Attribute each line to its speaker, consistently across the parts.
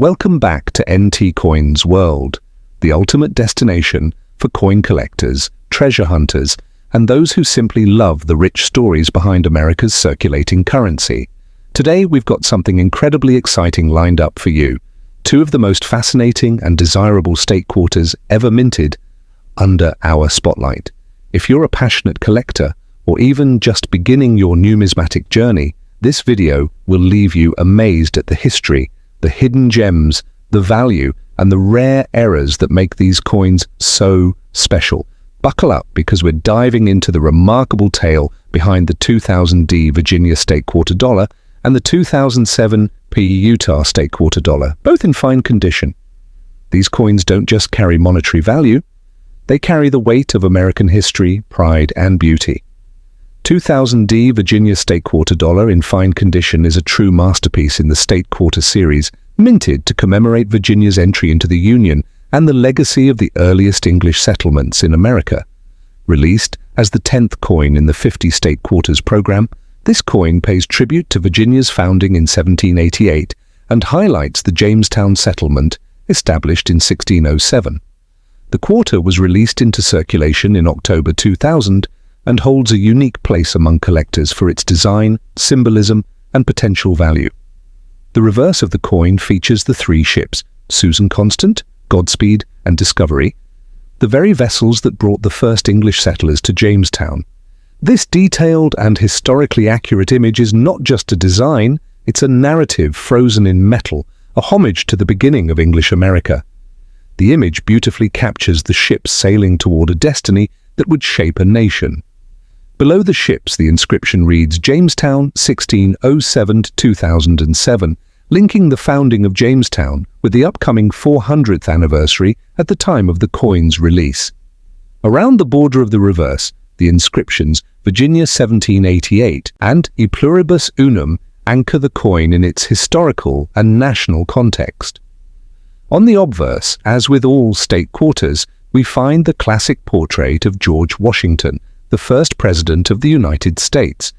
Speaker 1: Welcome back to NT Coin's world, the ultimate destination for coin collectors, treasure hunters, and those who simply love the rich stories behind America's circulating currency. Today we've got something incredibly exciting lined up for you. Two of the most fascinating and desirable state quarters ever minted under our spotlight. If you're a passionate collector, or even just beginning your numismatic journey, this video will leave you amazed at the history, the hidden gems, the value, and the rare errors that make these coins so special. Buckle up, because we're diving into the remarkable tale behind the 2000D Virginia State Quarter Dollar and the 2007 Utah State Quarter Dollar, both in fine condition. These coins don't just carry monetary value, they carry the weight of American history, pride, and beauty. 2000D Virginia State Quarter Dollar in fine condition is a true masterpiece in the State Quarter series, minted to commemorate Virginia's entry into the Union and the legacy of the earliest English settlements in America. Released as the 10th coin in the 50 State Quarters program, this coin pays tribute to Virginia's founding in 1788 and highlights the Jamestown settlement established in 1607. The quarter was released into circulation in October 2000 and holds a unique place among collectors for its design, symbolism, and potential value. The reverse of the coin features the three ships, Susan Constant, Godspeed, and Discovery, the very vessels that brought the first English settlers to Jamestown. This detailed and historically accurate image is not just a design, it's a narrative frozen in metal, a homage to the beginning of English America. The image beautifully captures the ships sailing toward a destiny that would shape a nation. Below the ships, the inscription reads Jamestown 1607 to 2007, linking the founding of Jamestown with the upcoming 400th anniversary at the time of the coin's release. Around the border of the reverse, the inscriptions Virginia 1788 and E Pluribus Unum anchor the coin in its historical and national context. On the obverse, as with all state quarters, we find the classic portrait of George Washington, the first President of the United States.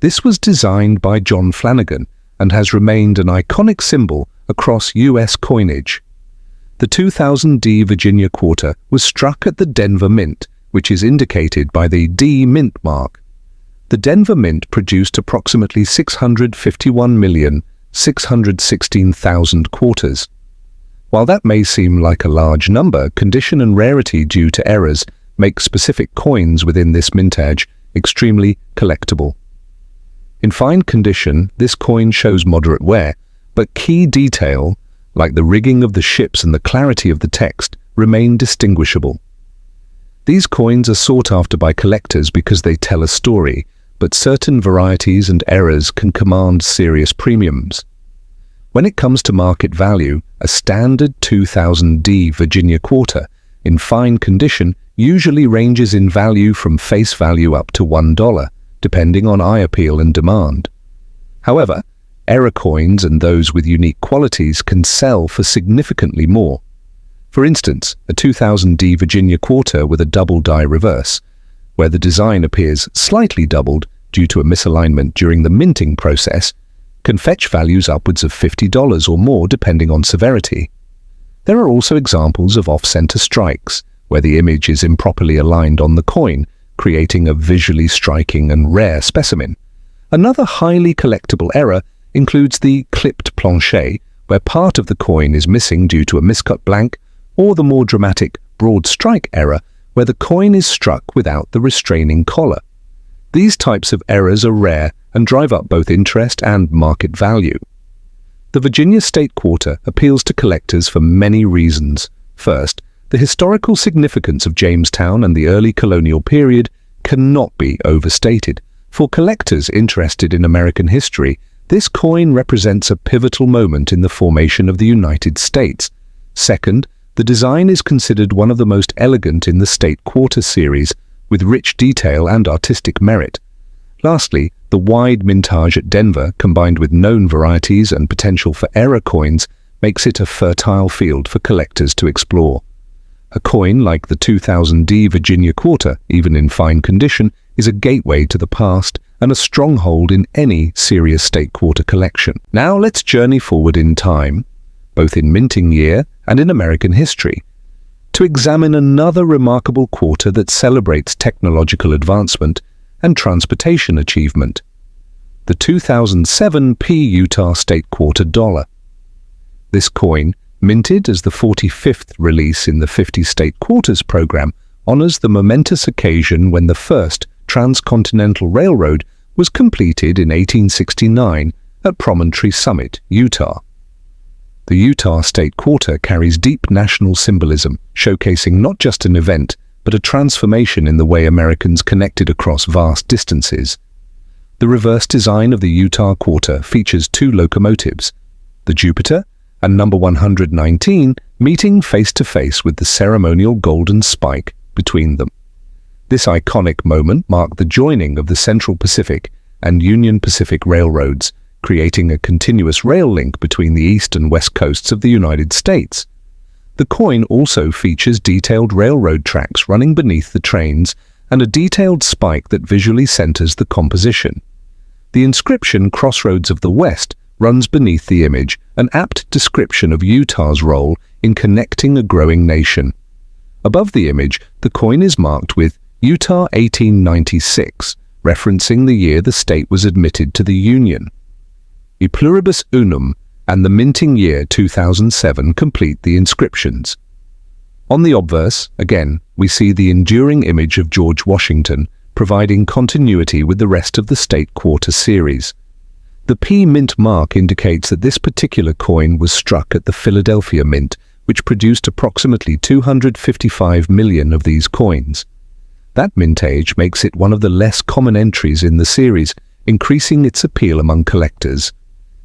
Speaker 1: This was designed by John Flanagan and has remained an iconic symbol across U.S. coinage. The 2000D Virginia Quarter was struck at the Denver Mint, which is indicated by the D Mint mark. The Denver Mint produced approximately 651,616,000 quarters. While that may seem like a large number, condition and rarity due to errors make specific coins within this mintage extremely collectible. In fine condition, this coin shows moderate wear, but key detail, like the rigging of the ships and the clarity of the text, remain distinguishable. These coins are sought after by collectors because they tell a story, but certain varieties and errors can command serious premiums. When it comes to market value, a standard 2000D Virginia Quarter in fine condition usually ranges in value from face value up to $1, depending on eye appeal and demand. However, error coins and those with unique qualities can sell for significantly more. For instance, a 2000D Virginia Quarter with a double die reverse, where the design appears slightly doubled due to a misalignment during the minting process, can fetch values upwards of $50 or more depending on severity. There are also examples of off-center strikes, where the image is improperly aligned on the coin, creating a visually striking and rare specimen. Another highly collectible error includes the clipped plancher, where part of the coin is missing due to a miscut blank, or the more dramatic broad strike error, where the coin is struck without the restraining collar. These types of errors are rare and drive up both interest and market value. The Virginia State Quarter appeals to collectors for many reasons. First, the historical significance of Jamestown and the early colonial period cannot be overstated. For collectors interested in American history, this coin represents a pivotal moment in the formation of the United States. Second, the design is considered one of the most elegant in the State Quarter series, with rich detail and artistic merit. Lastly, the wide mintage at Denver, combined with known varieties and potential for error coins, makes it a fertile field for collectors to explore. A coin like the 2000D Virginia Quarter, even in fine condition, is a gateway to the past and a stronghold in any serious State Quarter collection. Now let's journey forward in time. both in minting year and in American history, to examine another remarkable quarter that celebrates technological advancement and transportation achievement, the 2007 Utah State Quarter Dollar. This coin, minted as the 45th release in the 50 State Quarters program, honors the momentous occasion when the first transcontinental railroad was completed in 1869 at Promontory Summit, Utah. The Utah State Quarter carries deep national symbolism, showcasing not just an event, but a transformation in the way Americans connected across vast distances. The reverse design of the Utah Quarter features two locomotives, the Jupiter and number 119, meeting face-to-face with the ceremonial golden spike between them. This iconic moment marked the joining of the Central Pacific and Union Pacific Railroads, creating a continuous rail link between the east and west coasts of the United States. The coin also features detailed railroad tracks running beneath the trains and a detailed spike that visually centers the composition. The inscription "Crossroads of the West" runs beneath the image, an apt description of Utah's role in connecting a growing nation. Above the image, the coin is marked with Utah 1896, referencing the year the state was admitted to the Union. E pluribus unum and the minting year 2007 complete the inscriptions. On the obverse, again, we see the enduring image of George Washington, providing continuity with the rest of the State Quarter series. The P Mint mark indicates that this particular coin was struck at the Philadelphia Mint, which produced approximately 255 million of these coins. That mintage makes it one of the less common entries in the series, increasing its appeal among collectors.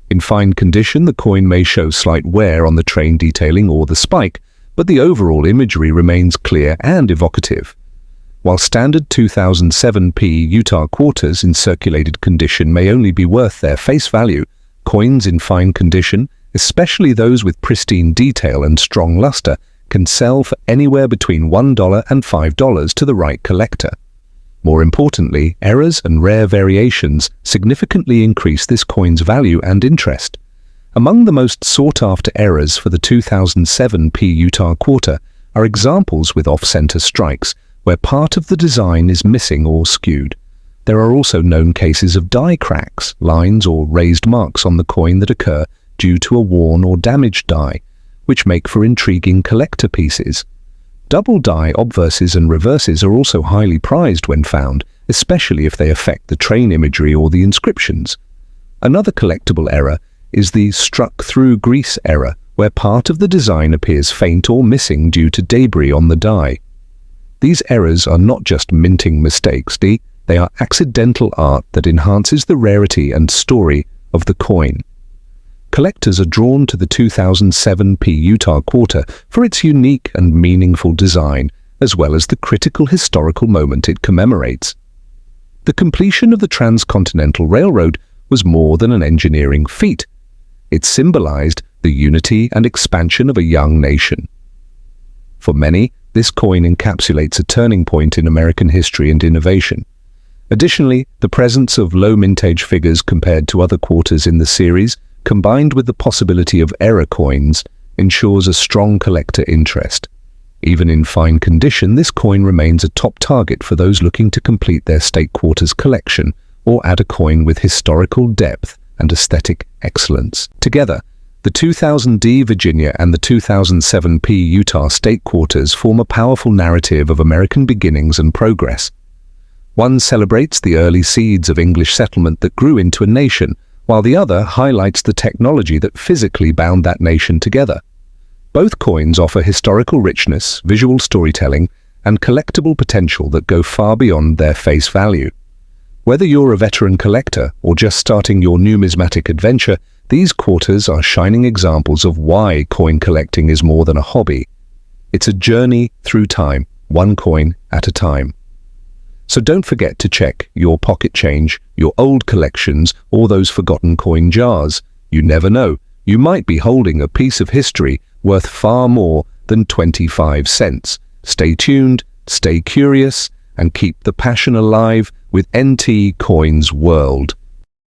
Speaker 1: In fine condition, the coin may show slight wear on the train detailing or the spike, but the overall imagery remains clear and evocative. While standard 2007 Utah quarters in circulated condition may only be worth their face value, coins in fine condition, especially those with pristine detail and strong luster, can sell for anywhere between $1 and $5 to the right collector. More importantly, errors and rare variations significantly increase this coin's value and interest. Among the most sought-after errors for the 2007 Utah Quarter are examples with off-center strikes, where part of the design is missing or skewed. There are also known cases of die cracks, lines or raised marks on the coin that occur due to a worn or damaged die, which make for intriguing collector pieces. Double die obverses and reverses are also highly prized when found, especially if they affect the train imagery or the inscriptions. Another collectible error is the struck-through grease error, where part of the design appears faint or missing due to debris on the die. These errors are not just minting mistakes, they are accidental art that enhances the rarity and story of the coin. Collectors are drawn to the 2007 Utah Quarter for its unique and meaningful design, as well as the critical historical moment it commemorates. The completion of the Transcontinental Railroad was more than an engineering feat. It symbolized the unity and expansion of a young nation. For many, this coin encapsulates a turning point in American history and innovation. Additionally, the presence of low mintage figures compared to other quarters in the series, combined with the possibility of error coins, ensures a strong collector interest. Even in fine condition, this coin remains a top target for those looking to complete their State Quarters collection or add a coin with historical depth and aesthetic excellence. Together, the 2000D Virginia and the 2007 Utah State Quarters form a powerful narrative of American beginnings and progress. One celebrates the early seeds of English settlement that grew into a nation, while the other highlights the technology that physically bound that nation together. Both coins offer historical richness, visual storytelling, and collectible potential that go far beyond their face value. Whether you're a veteran collector or just starting your numismatic adventure, these quarters are shining examples of why coin collecting is more than a hobby. It's a journey through time, one coin at a time. So don't forget to check your pocket change, your old collections, or those forgotten coin jars. You never know, you might be holding a piece of history worth far more than 25 cents. Stay tuned, stay curious, and keep the passion alive with NT Coins World.